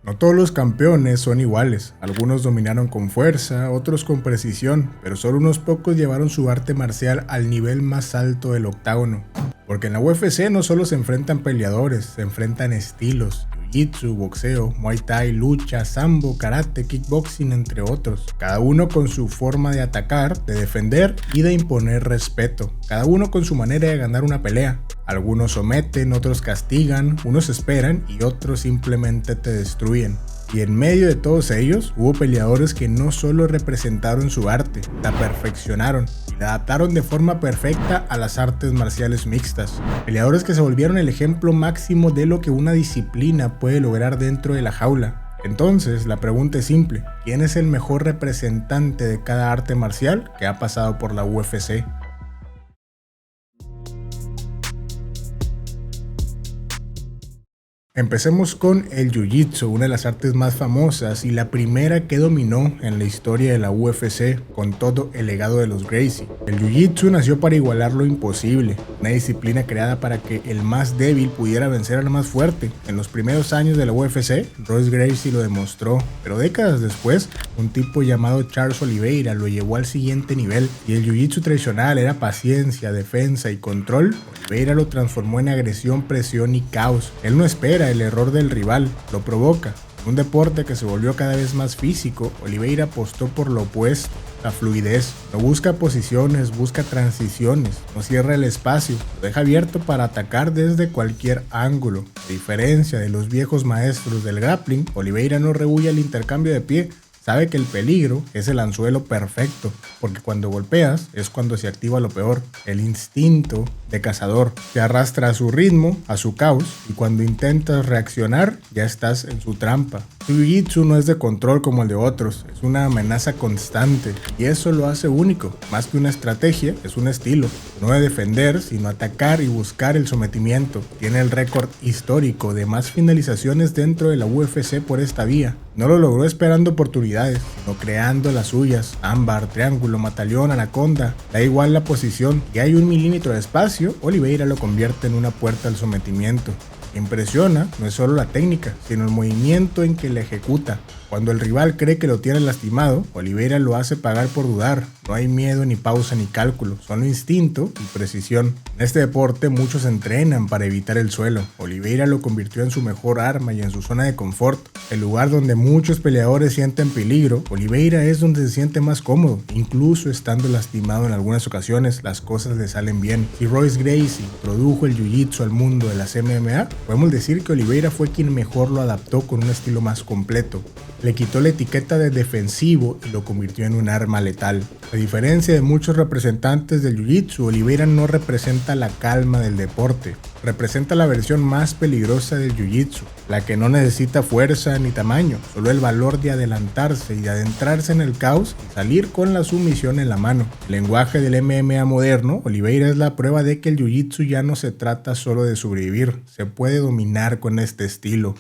No todos los campeones son iguales, algunos dominaron con fuerza, otros con precisión, pero solo unos pocos llevaron su arte marcial al nivel más alto del octágono. Porque en la UFC no solo se enfrentan peleadores, se enfrentan estilos, jiu-jitsu, boxeo, muay thai, lucha, sambo, karate, kickboxing, entre otros. Cada uno con su forma de atacar, de defender y de imponer respeto. Cada uno con su manera de ganar una pelea. Algunos someten, otros castigan, unos esperan y otros simplemente te destruyen. Y en medio de todos ellos, hubo peleadores que no solo representaron su arte, la perfeccionaron y la adaptaron de forma perfecta a las artes marciales mixtas. Peleadores que se volvieron el ejemplo máximo de lo que una disciplina puede lograr dentro de la jaula. Entonces, la pregunta es simple: ¿quién es el mejor representante de cada arte marcial que ha pasado por la UFC? Empecemos con el Jiu-Jitsu, una de las artes más famosas y la primera que dominó en la historia de la UFC con todo el legado de los Gracie. El Jiu-Jitsu nació para igualar lo imposible, una disciplina creada para que el más débil pudiera vencer al más fuerte. En los primeros años de la UFC, Royce Gracie lo demostró, pero décadas después, un tipo llamado Charles Oliveira lo llevó al siguiente nivel. Y el Jiu-Jitsu tradicional era paciencia, defensa y control. Oliveira lo transformó en agresión, presión y caos. Él no espera el error del rival, lo provoca. En un deporte que se volvió cada vez más físico, Oliveira apostó por lo opuesto, la fluidez. No busca posiciones, busca transiciones, no cierra el espacio, lo deja abierto para atacar desde cualquier ángulo. A diferencia de los viejos maestros del grappling, Oliveira no rehúye el intercambio de pie. Sabe que el peligro es el anzuelo perfecto, porque cuando golpeas es cuando se activa lo peor, el instinto de cazador. Te arrastra a su ritmo, a su caos, y cuando intentas reaccionar ya estás en su trampa. Su Jiu-Jitsu no es de control como el de otros, es una amenaza constante, y eso lo hace único. Más que una estrategia, es un estilo, no de defender, sino atacar y buscar el sometimiento. Tiene el récord histórico de más finalizaciones dentro de la UFC por esta vía. No lo logró esperando oportunidades, sino creando las suyas. Ámbar, triángulo, mataleón, anaconda, da igual la posición. Y hay 1 milímetro de espacio, Oliveira lo convierte en una puerta al sometimiento. Impresiona no es solo la técnica, sino el movimiento en que la ejecuta. Cuando el rival cree que lo tiene lastimado, Oliveira lo hace pagar por dudar. No hay miedo, ni pausa, ni cálculo, solo instinto y precisión. En este deporte muchos entrenan para evitar el suelo. Oliveira lo convirtió en su mejor arma y en su zona de confort. El lugar donde muchos peleadores sienten peligro, Oliveira es donde se siente más cómodo. Incluso estando lastimado en algunas ocasiones, las cosas le salen bien. Si Royce Gracie introdujo el Jiu-Jitsu al mundo de las MMA, podemos decir que Oliveira fue quien mejor lo adaptó con un estilo más completo. Le quitó la etiqueta de defensivo y lo convirtió en un arma letal. A diferencia de muchos representantes del Jiu-Jitsu, Oliveira no representa la calma del deporte. Representa la versión más peligrosa del Jiu-Jitsu, la que no necesita fuerza ni tamaño, solo el valor de adelantarse y de adentrarse en el caos y salir con la sumisión en la mano. El lenguaje del MMA moderno, Oliveira es la prueba de que el Jiu-Jitsu ya no se trata solo de sobrevivir, se puede dominar con este estilo.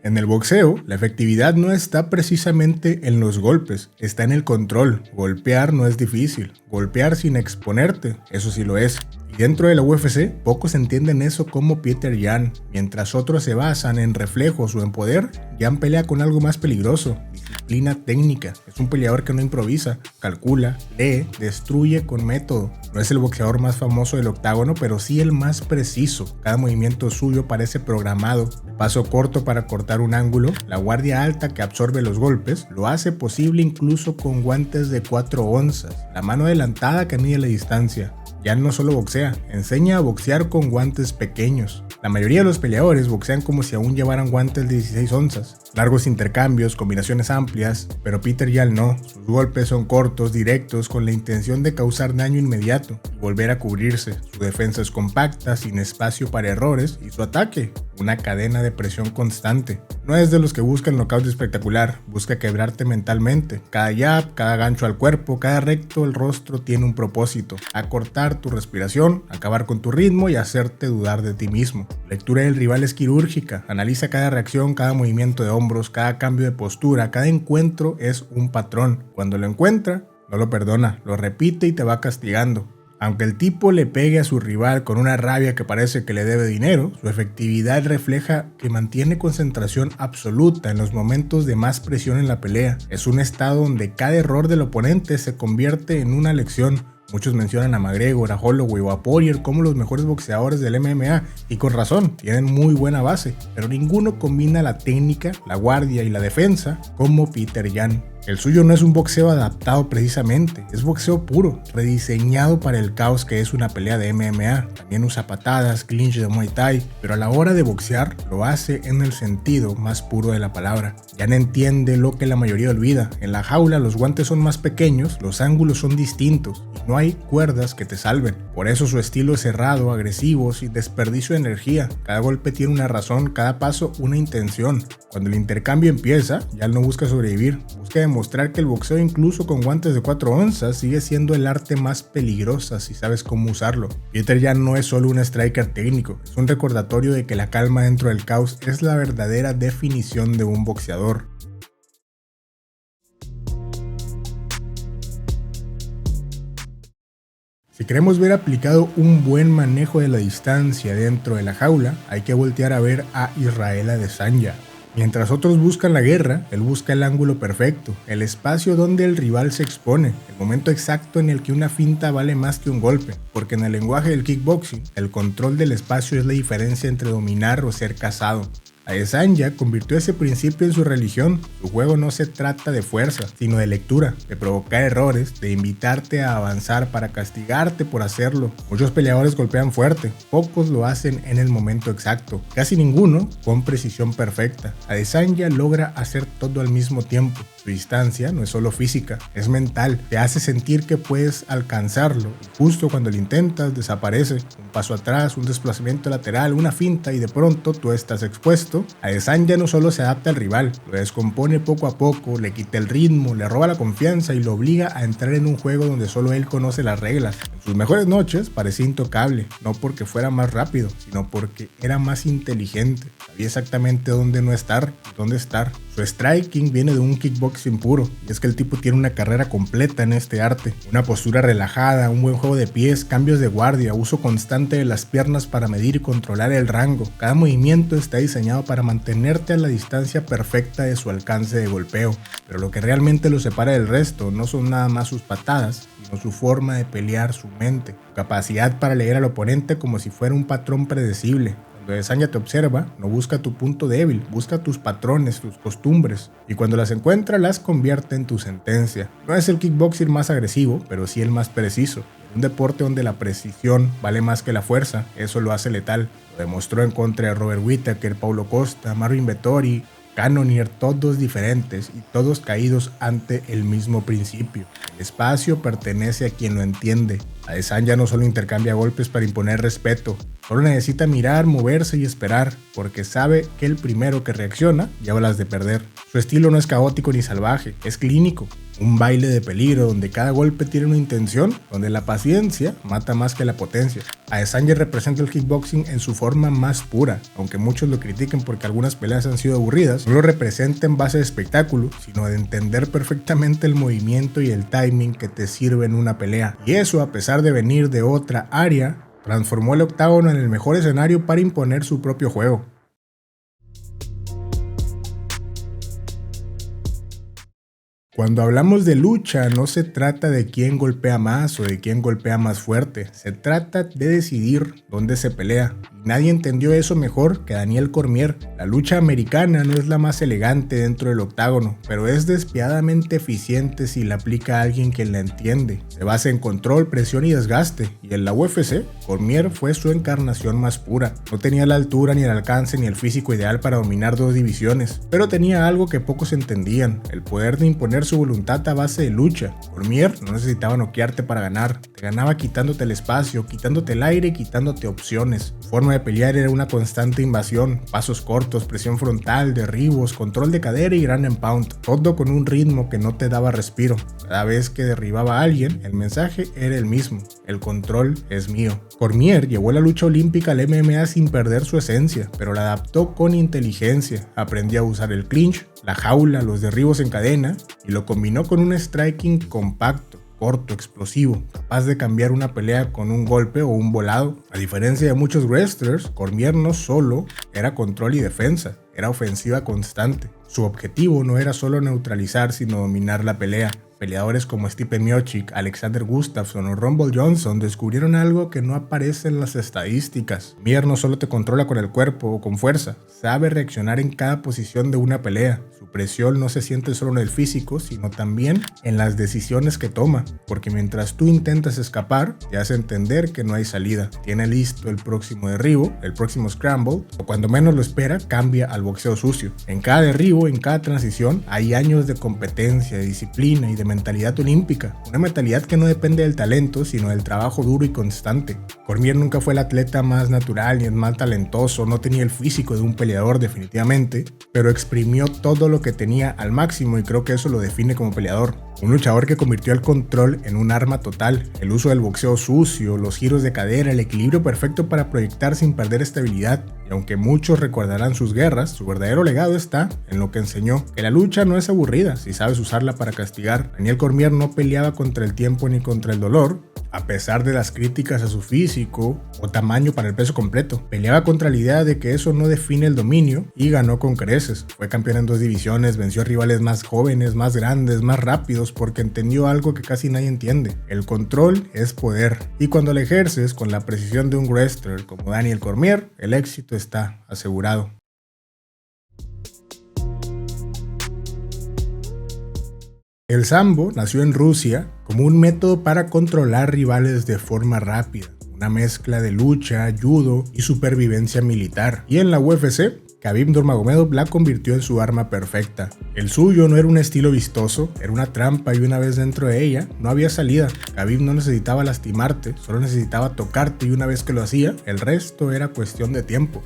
En el boxeo, la efectividad no está precisamente en los golpes, está en el control. Golpear no es difícil, golpear sin exponerte, eso sí lo es. Y dentro de la UFC, pocos entienden eso como Peter Yan. Mientras otros se basan en reflejos o en poder, Yan pelea con algo más peligroso: disciplina técnica. Es un peleador que no improvisa, calcula, lee, destruye con método. No es el boxeador más famoso del octágono, pero sí el más preciso. Cada movimiento suyo parece programado. El paso corto para cortar un ángulo, la guardia alta que absorbe los golpes, lo hace posible incluso con guantes de 4 onzas. La mano adelantada que mide la distancia. Ya no solo boxea, enseña a boxear con guantes pequeños. La mayoría de los peleadores boxean como si aún llevaran guantes de 16 onzas. Largos intercambios, combinaciones amplias, pero Peter Yan no. Sus golpes son cortos, directos, con la intención de causar daño inmediato y volver a cubrirse. Su defensa es compacta, sin espacio para errores, y su ataque, una cadena de presión constante. No es de los que buscan knockout espectacular, busca quebrarte mentalmente. Cada jab, cada gancho al cuerpo, cada recto al rostro tiene un propósito: acortar tu respiración, acabar con tu ritmo y hacerte dudar de ti mismo. La lectura del rival es quirúrgica, analiza cada reacción, cada movimiento de hombros, cada cambio de postura, cada encuentro es un patrón. Cuando lo encuentra, no lo perdona, lo repite y te va castigando. Aunque el tipo le pegue a su rival con una rabia que parece que le debe dinero, su efectividad refleja que mantiene concentración absoluta en los momentos de más presión en la pelea. Es un estado donde cada error del oponente se convierte en una lección. Muchos mencionan a McGregor, a Holloway o a Poirier como los mejores boxeadores del MMA, y con razón, tienen muy buena base, pero ninguno combina la técnica, la guardia y la defensa como Petr Yan. El suyo no es un boxeo adaptado precisamente, es boxeo puro, rediseñado para el caos que es una pelea de MMA. También usa patadas, clinch de Muay Thai, pero a la hora de boxear lo hace en el sentido más puro de la palabra. Ya no entiende lo que la mayoría olvida. En la jaula los guantes son más pequeños, los ángulos son distintos y no hay cuerdas que te salven. Por eso su estilo es cerrado, agresivo, sin desperdicio de energía. Cada golpe tiene una razón, cada paso una intención. Cuando el intercambio empieza, ya no busca sobrevivir, busca demostrar que el boxeo, incluso con guantes de 4 onzas, sigue siendo el arte más peligrosa si sabes cómo usarlo. Petr Yan no es solo un striker técnico, es un recordatorio de que la calma dentro del caos es la verdadera definición de un boxeador. Si queremos ver aplicado un buen manejo de la distancia dentro de la jaula, hay que voltear a ver a Israel Adesanya. Mientras otros buscan la guerra, él busca el ángulo perfecto, el espacio donde el rival se expone, el momento exacto en el que una finta vale más que un golpe, porque en el lenguaje del kickboxing, el control del espacio es la diferencia entre dominar o ser cazado. Adesanya convirtió ese principio en su religión. Su juego no se trata de fuerza, sino de lectura, de provocar errores, de invitarte a avanzar para castigarte por hacerlo. Muchos peleadores golpean fuerte, pocos lo hacen en el momento exacto, casi ninguno con precisión perfecta. Adesanya logra hacer todo al mismo tiempo. Su distancia no es solo física, es mental, te hace sentir que puedes alcanzarlo y justo cuando lo intentas desaparece. Un paso atrás, un desplazamiento lateral, una finta y de pronto tú estás expuesto. Adesanya no solo se adapta al rival, lo descompone poco a poco, le quita el ritmo, le roba la confianza y lo obliga a entrar en un juego donde solo él conoce las reglas. En sus mejores noches parecía intocable, no porque fuera más rápido, sino porque era más inteligente. Sabía exactamente dónde no estar y dónde estar. Su striking viene de un kickboxing puro, y es que el tipo tiene una carrera completa en este arte. Una postura relajada, un buen juego de pies, cambios de guardia, uso constante de las piernas para medir y controlar el rango. Cada movimiento está diseñado para mantenerte a la distancia perfecta de su alcance de golpeo. Pero lo que realmente lo separa del resto no son nada más sus patadas, sino su forma de pelear, su mente, su capacidad para leer al oponente como si fuera un patrón predecible. Cuando Adesanya te observa, no busca tu punto débil, busca tus patrones, tus costumbres, y cuando las encuentra las convierte en tu sentencia. No es el kickboxing más agresivo, pero sí el más preciso. Un deporte donde la precisión vale más que la fuerza, eso lo hace letal. Lo demostró en contra de Robert Whittaker, Paulo Costa, Marvin Vettori, Cannonier, todos diferentes y todos caídos ante el mismo principio. El espacio pertenece a quien lo entiende. Adesanya no solo intercambia golpes para imponer respeto, solo necesita mirar, moverse y esperar, porque sabe que el primero que reacciona lleva las de perder. Su estilo no es caótico ni salvaje, es clínico. Un baile de peligro donde cada golpe tiene una intención, donde la paciencia mata más que la potencia. Adesanya representa el kickboxing en su forma más pura, aunque muchos lo critiquen porque algunas peleas han sido aburridas. No lo representa en base de espectáculo, sino de entender perfectamente el movimiento y el timing que te sirve en una pelea. Y eso, a pesar de venir de otra área, transformó el octágono en el mejor escenario para imponer su propio juego. Cuando hablamos de lucha, no se trata de quién golpea más o de quién golpea más fuerte. Se trata de decidir dónde se pelea. Y nadie entendió eso mejor que Daniel Cormier. La lucha americana no es la más elegante dentro del octágono, pero es despiadadamente eficiente si la aplica a alguien que la entiende. Se basa en control, presión y desgaste. Y en la UFC, Cormier fue su encarnación más pura. No tenía la altura, ni el alcance, ni el físico ideal para dominar dos divisiones, pero tenía algo que pocos entendían: el poder de imponer su voluntad a base de lucha. Cormier no necesitaba noquearte para ganar, te ganaba quitándote el espacio, quitándote el aire y quitándote opciones. Su forma de pelear era una constante invasión, pasos cortos, presión frontal, derribos, control de cadera y ground and pound, todo con un ritmo que no te daba respiro. Cada vez que derribaba a alguien, el mensaje era el mismo: el control es mío. Cormier llevó la lucha olímpica al MMA sin perder su esencia, pero la adaptó con inteligencia. Aprendió a usar el clinch, la jaula, los derribos en cadena, y lo combinó con un striking compacto, corto, explosivo, capaz de cambiar una pelea con un golpe o un volado. A diferencia de muchos wrestlers, Cormier no solo era control y defensa, era ofensiva constante. Su objetivo no era solo neutralizar, sino dominar la pelea. Peleadores como Stipe Miocic, Alexander Gustafsson o Rumble Johnson descubrieron algo que no aparece en las estadísticas. Cormier no solo te controla con el cuerpo o con fuerza, sabe reaccionar en cada posición de una pelea. Su presión no se siente solo en el físico, sino también en las decisiones que toma, porque mientras tú intentas escapar, te hace entender que no hay salida. Tiene listo el próximo derribo, el próximo scramble, o cuando menos lo espera, cambia al boxeo sucio. En cada derribo, en cada transición, hay años de competencia, de disciplina y de mentalidad olímpica, una mentalidad que no depende del talento, sino del trabajo duro y constante. Cormier nunca fue el atleta más natural ni el más talentoso, no tenía el físico de un peleador definitivamente, pero exprimió todo lo que tenía al máximo y creo que eso lo define como peleador. Un luchador que convirtió el control en un arma total, el uso del boxeo sucio, los giros de cadera, el equilibrio perfecto para proyectar sin perder estabilidad. Y aunque muchos recordarán sus guerras, su verdadero legado está en lo que enseñó, que la lucha no es aburrida si sabes usarla para castigar. Daniel Cormier no peleaba contra el tiempo ni contra el dolor, a pesar de las críticas a su físico o tamaño para el peso completo. Peleaba contra la idea de que eso no define el dominio y ganó con creces. Fue campeón en 2 divisiones, venció a rivales más jóvenes, más grandes, más rápidos, porque entendió algo que casi nadie entiende. El control es poder, y cuando lo ejerces con la precisión de un wrestler como Daniel Cormier, el éxito está asegurado. El sambo nació en Rusia como un método para controlar rivales de forma rápida, una mezcla de lucha, judo y supervivencia militar. Y en la UFC, Khabib Nurmagomedov la convirtió en su arma perfecta. El suyo no era un estilo vistoso, era una trampa y una vez dentro de ella no había salida. Khabib no necesitaba lastimarte, solo necesitaba tocarte y una vez que lo hacía, el resto era cuestión de tiempo.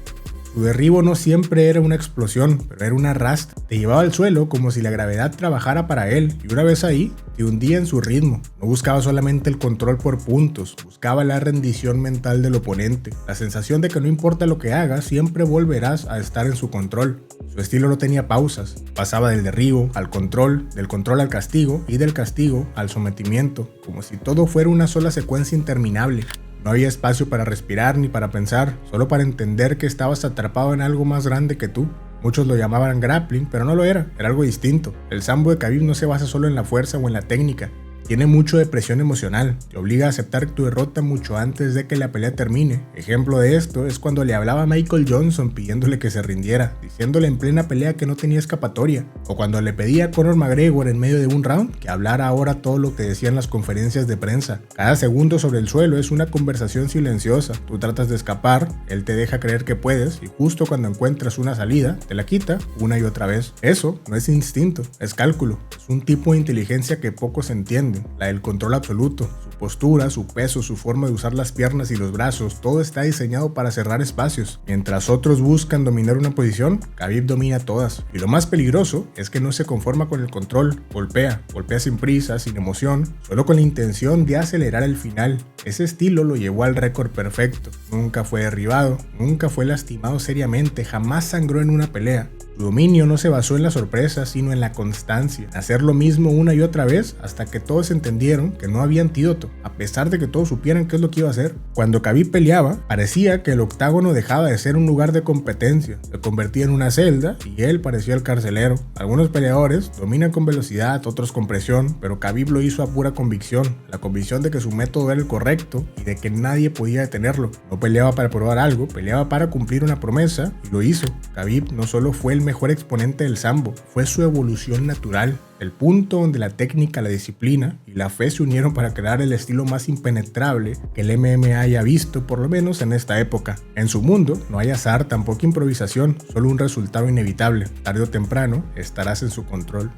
Su derribo no siempre era una explosión, pero era un arrastre. Te llevaba al suelo como si la gravedad trabajara para él y una vez ahí, te hundía en su ritmo. No buscaba solamente el control por puntos, buscaba la rendición mental del oponente. La sensación de que no importa lo que hagas, siempre volverás a estar en su control. Su estilo no tenía pausas, pasaba del derribo al control, del control al castigo y del castigo al sometimiento, como si todo fuera una sola secuencia interminable. No había espacio para respirar ni para pensar, solo para entender que estabas atrapado en algo más grande que tú. Muchos lo llamaban grappling, pero no lo era algo distinto. El sambo de Khabib no se basa solo en la fuerza o en la técnica. Tiene mucho de presión emocional, te obliga a aceptar tu derrota mucho antes de que la pelea termine. Ejemplo de esto es cuando le hablaba a Michael Johnson pidiéndole que se rindiera, diciéndole en plena pelea que no tenía escapatoria, o cuando le pedía a Conor McGregor en medio de un round que hablara ahora todo lo que decía en las conferencias de prensa. Cada segundo sobre el suelo es una conversación silenciosa, tú tratas de escapar, él te deja creer que puedes y justo cuando encuentras una salida, te la quita una y otra vez. Eso no es instinto, es cálculo, es un tipo de inteligencia que pocos entienden. La del control absoluto, su postura, su peso, su forma de usar las piernas y los brazos, todo está diseñado para cerrar espacios. Mientras otros buscan dominar una posición, Khabib domina todas. Y lo más peligroso es que no se conforma con el control, golpea sin prisa, sin emoción, solo con la intención de acelerar el final. Ese estilo lo llevó al récord perfecto. Nunca fue derribado, nunca fue lastimado seriamente, jamás sangró en una pelea. Su dominio no se basó en la sorpresa, sino en la constancia, hacer lo mismo una y otra vez hasta que todos entendieron que no había antídoto, a pesar de que todos supieran qué es lo que iba a hacer. Cuando Khabib peleaba, parecía que el octágono dejaba de ser un lugar de competencia, se convertía en una celda y él parecía el carcelero. Algunos peleadores dominan con velocidad, otros con presión, pero Khabib lo hizo a pura convicción, la convicción de que su método era el correcto y de que nadie podía detenerlo. No peleaba para probar algo, peleaba para cumplir una promesa y lo hizo. Khabib no solo fue el mejor exponente del sambo, fue su evolución natural, el punto donde la técnica, la disciplina y la fe se unieron para crear el estilo más impenetrable que el MMA haya visto, por lo menos en esta época. En su mundo no hay azar, tampoco improvisación, solo un resultado inevitable. Tarde o temprano estarás en su control.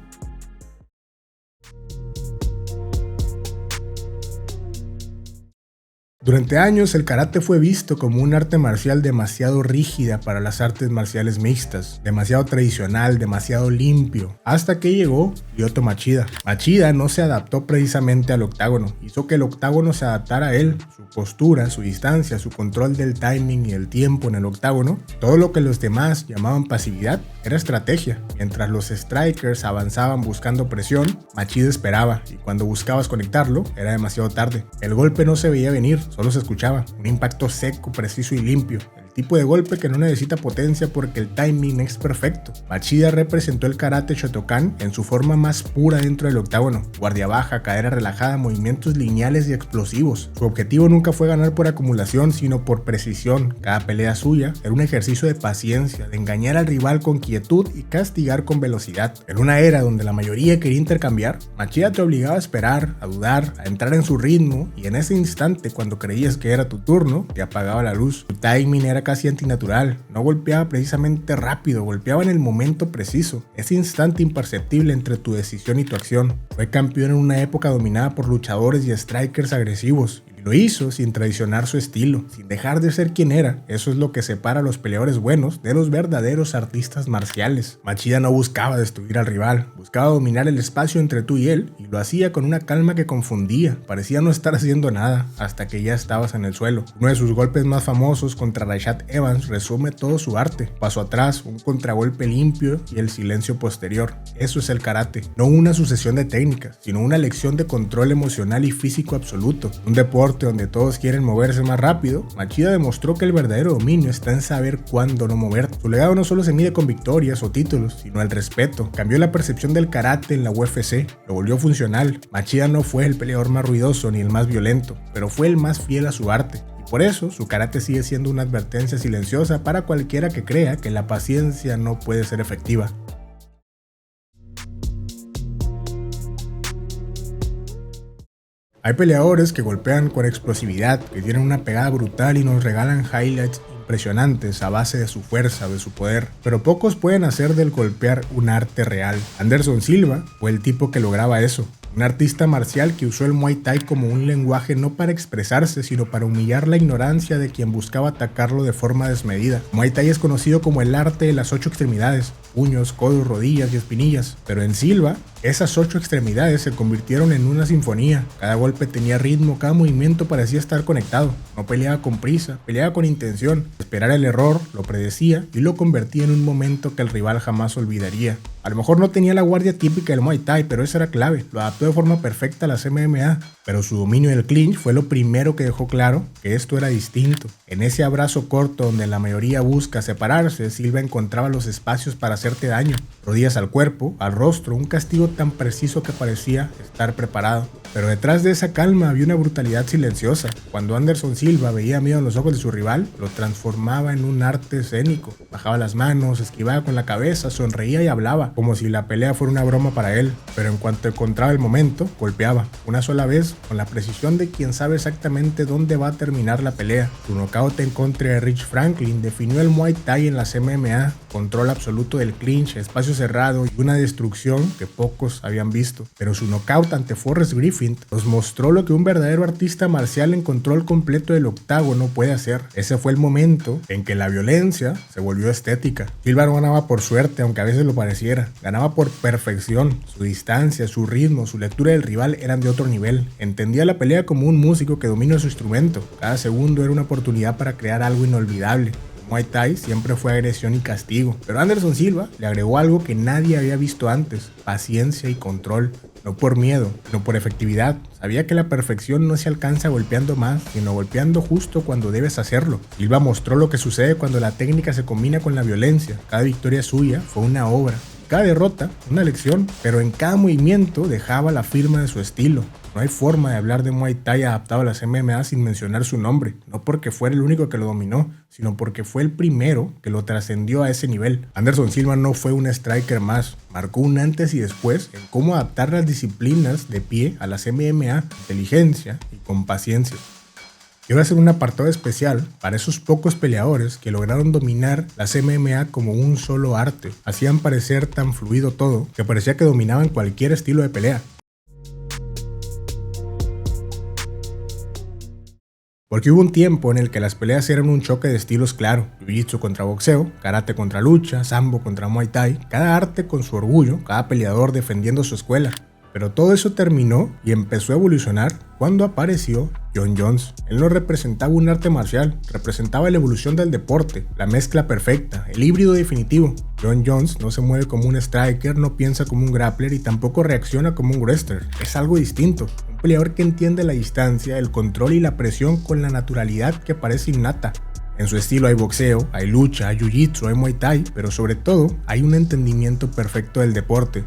Durante años el karate fue visto como un arte marcial demasiado rígida para las artes marciales mixtas, demasiado tradicional, demasiado limpio, hasta que llegó Lyoto Machida. Machida no se adaptó precisamente al octágono, hizo que el octágono se adaptara a él, su postura, su distancia, su control del timing y el tiempo en el octágono. Todo lo que los demás llamaban pasividad era estrategia. Mientras los strikers avanzaban buscando presión, Machida esperaba, y cuando buscabas conectarlo era demasiado tarde. El golpe no se veía venir, solo se escuchaba, un impacto seco, preciso y limpio. El tipo de golpe que no necesita potencia porque el timing es perfecto. Machida representó el karate Shotokan en su forma más pura dentro del octágono. Guardia baja, cadera relajada, movimientos lineales y explosivos. Su objetivo nunca fue ganar por acumulación, sino por precisión. Cada pelea suya era un ejercicio de paciencia, de engañar al rival con quietud y castigar con velocidad. En una era donde la mayoría quería intercambiar, Machida te obligaba a esperar, a dudar, a entrar en su ritmo, y en ese instante, cuando creías que era tu turno, te apagaba la luz. Su timing era casi antinatural, no golpeaba precisamente rápido, golpeaba en el momento preciso, ese instante imperceptible entre tu decisión y tu acción. Fue campeón en una época dominada por luchadores y strikers agresivos. Lo hizo sin traicionar su estilo, sin dejar de ser quien era. Eso es lo que separa a los peleadores buenos de los verdaderos artistas marciales. Machida no buscaba destruir al rival, buscaba dominar el espacio entre tú y él, y lo hacía con una calma que confundía. Parecía no estar haciendo nada hasta que ya estabas en el suelo. Uno de sus golpes más famosos contra Rashad Evans resume todo su arte. Paso atrás, un contragolpe limpio y el silencio posterior. Eso es el karate, no una sucesión de técnicas, sino una lección de control emocional y físico absoluto. Un deporte donde todos quieren moverse más rápido, Machida demostró que el verdadero dominio está en saber cuándo no moverte. Su legado no solo se mide con victorias o títulos, sino el respeto. Cambió la percepción del karate en la UFC, lo volvió funcional. Machida no fue el peleador más ruidoso ni el más violento, pero fue el más fiel a su arte. Por eso, su karate sigue siendo una advertencia silenciosa para cualquiera que crea que la paciencia no puede ser efectiva. Hay peleadores que golpean con explosividad, que tienen una pegada brutal y nos regalan highlights impresionantes a base de su fuerza, de su poder, pero pocos pueden hacer del golpear un arte real. Anderson Silva fue el tipo que lograba eso. Un artista marcial que usó el Muay Thai como un lenguaje no para expresarse, sino para humillar la ignorancia de quien buscaba atacarlo de forma desmedida. Muay Thai es conocido como el arte de las 8 extremidades, puños, codos, rodillas y espinillas, pero en Silva, esas 8 extremidades se convirtieron en una sinfonía. Cada golpe tenía ritmo, cada movimiento parecía estar conectado. No peleaba con prisa, peleaba con intención. Esperar el error, lo predecía y lo convertía en un momento que el rival jamás olvidaría. A lo mejor no tenía la guardia típica del Muay Thai, pero esa era clave. Lo adaptó de forma perfecta a las MMA, pero su dominio del clinch fue lo primero que dejó claro que esto era distinto. En ese abrazo corto donde la mayoría busca separarse, Silva encontraba los espacios para hacerte daño. Rodillas al cuerpo, al rostro, un castigo tan preciso que parecía estar preparado. Pero detrás de esa calma había una brutalidad silenciosa. Cuando Anderson Silva veía miedo en los ojos de su rival, lo transformaba en un arte escénico. Bajaba las manos, esquivaba con la cabeza, sonreía y hablaba, como si la pelea fuera una broma para él. Pero en cuanto encontraba el momento, golpeaba. Una sola vez, con la precisión de quien sabe exactamente dónde va a terminar la pelea. Su nocaut en contra de Rich Franklin definió el Muay Thai en las MMA. Control absoluto del clinch, espacio cerrado y una destrucción que pocos habían visto. Pero su nocaut ante Forrest Griffin nos mostró lo que un verdadero artista marcial en control completo del octágono puede hacer. Ese fue el momento en que la violencia se volvió estética. Silva no ganaba por suerte, aunque a veces lo pareciera. Ganaba por perfección. Su distancia, su ritmo, su lectura del rival eran de otro nivel. Entendía la pelea como un músico que domina su instrumento. Cada segundo era una oportunidad para crear algo inolvidable. Muay Thai siempre fue agresión y castigo, pero Anderson Silva le agregó algo que nadie había visto antes: paciencia y control. No por miedo, sino por efectividad. Sabía que la perfección no se alcanza golpeando más, sino golpeando justo cuando debes hacerlo. Silva mostró lo que sucede cuando la técnica se combina con la violencia. Cada victoria suya fue una obra, cada derrota una lección, pero en cada movimiento dejaba la firma de su estilo. No hay forma de hablar de Muay Thai adaptado a las MMA sin mencionar su nombre, no porque fuera el único que lo dominó, sino porque fue el primero que lo trascendió a ese nivel. Anderson Silva no fue un striker más, marcó un antes y después en cómo adaptar las disciplinas de pie a las MMA, inteligencia y con paciencia. Quiero hacer un apartado especial para esos pocos peleadores que lograron dominar las MMA como un solo arte. Hacían parecer tan fluido todo que parecía que dominaban cualquier estilo de pelea. Porque hubo un tiempo en el que las peleas eran un choque de estilos claro, jiu-jitsu contra boxeo, karate contra lucha, sambo contra muay thai, cada arte con su orgullo, cada peleador defendiendo su escuela. Pero todo eso terminó y empezó a evolucionar cuando apareció Jon Jones. Él no representaba un arte marcial, representaba la evolución del deporte, la mezcla perfecta, el híbrido definitivo. Jon Jones no se mueve como un striker, no piensa como un grappler y tampoco reacciona como un wrestler. Es algo distinto, un peleador que entiende la distancia, el control y la presión con la naturalidad que parece innata. En su estilo hay boxeo, hay lucha, hay jiu-jitsu, hay muay thai, pero sobre todo hay un entendimiento perfecto del deporte.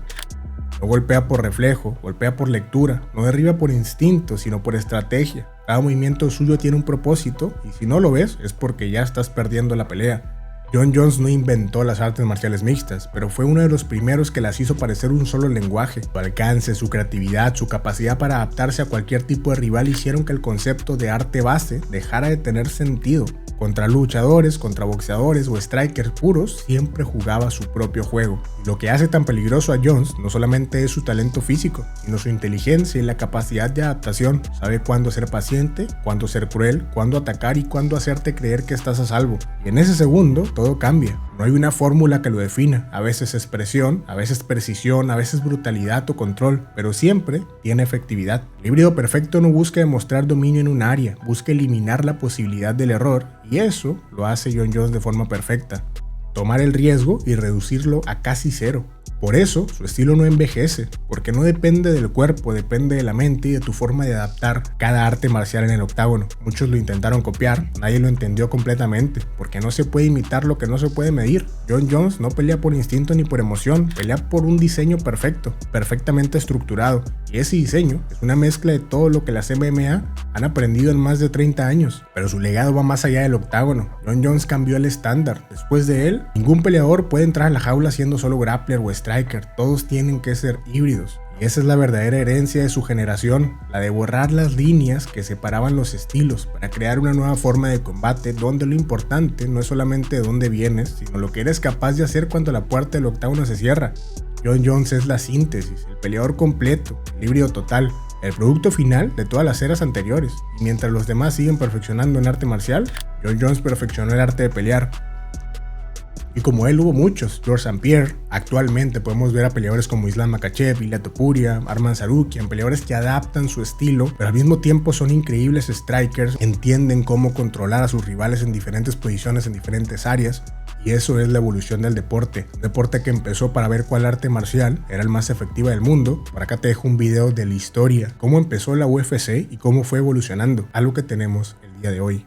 No golpea por reflejo, golpea por lectura, no derriba por instinto, sino por estrategia. Cada movimiento suyo tiene un propósito y si no lo ves es porque ya estás perdiendo la pelea. Jon Jones no inventó las artes marciales mixtas, pero fue uno de los primeros que las hizo parecer un solo lenguaje. Su alcance, su creatividad, su capacidad para adaptarse a cualquier tipo de rival hicieron que el concepto de arte base dejara de tener sentido. Contra luchadores, contra boxeadores o strikers puros, siempre jugaba su propio juego. Y lo que hace tan peligroso a Jones no solamente es su talento físico, sino su inteligencia y la capacidad de adaptación. Sabe cuándo ser paciente, cuándo ser cruel, cuándo atacar y cuándo hacerte creer que estás a salvo. Y en ese segundo todo cambia. No hay una fórmula que lo defina. A veces es presión, a veces precisión, a veces brutalidad o control, pero siempre tiene efectividad. El híbrido perfecto no busca demostrar dominio en un área, busca eliminar la posibilidad del error. Y eso lo hace Jon Jones de forma perfecta. Tomar el riesgo y reducirlo a casi cero. Por eso, su estilo no envejece, porque no depende del cuerpo, depende de la mente y de tu forma de adaptar cada arte marcial en el octágono. Muchos lo intentaron copiar, nadie lo entendió completamente, porque no se puede imitar lo que no se puede medir. Jon Jones no pelea por instinto ni por emoción, pelea por un diseño perfecto, perfectamente estructurado. Y ese diseño es una mezcla de todo lo que las MMA han aprendido en más de 30 años. Pero su legado va más allá del octágono. Jon Jones cambió el estándar. Después de él, ningún peleador puede entrar a la jaula siendo solo grappler o striker. Todos tienen que ser híbridos. Y esa es la verdadera herencia de su generación, la de borrar las líneas que separaban los estilos para crear una nueva forma de combate donde lo importante no es solamente de dónde vienes, sino lo que eres capaz de hacer cuando la puerta del octágono se cierra. Jon Jones es la síntesis, el peleador completo, el híbrido total, el producto final de todas las eras anteriores. Y mientras los demás siguen perfeccionando en arte marcial, Jon Jones perfeccionó el arte de pelear. Y como él hubo muchos, Georges St. Pierre. Actualmente podemos ver a peleadores como Islam Makhachev, Ilia Topuria, Arman Tsarukyan, peleadores que adaptan su estilo, pero al mismo tiempo son increíbles strikers, entienden cómo controlar a sus rivales en diferentes posiciones, en diferentes áreas. Y eso es la evolución del deporte. Un deporte que empezó para ver cuál arte marcial era el más efectivo del mundo. Por acá te dejo un video de la historia, cómo empezó la UFC y cómo fue evolucionando, algo que tenemos el día de hoy.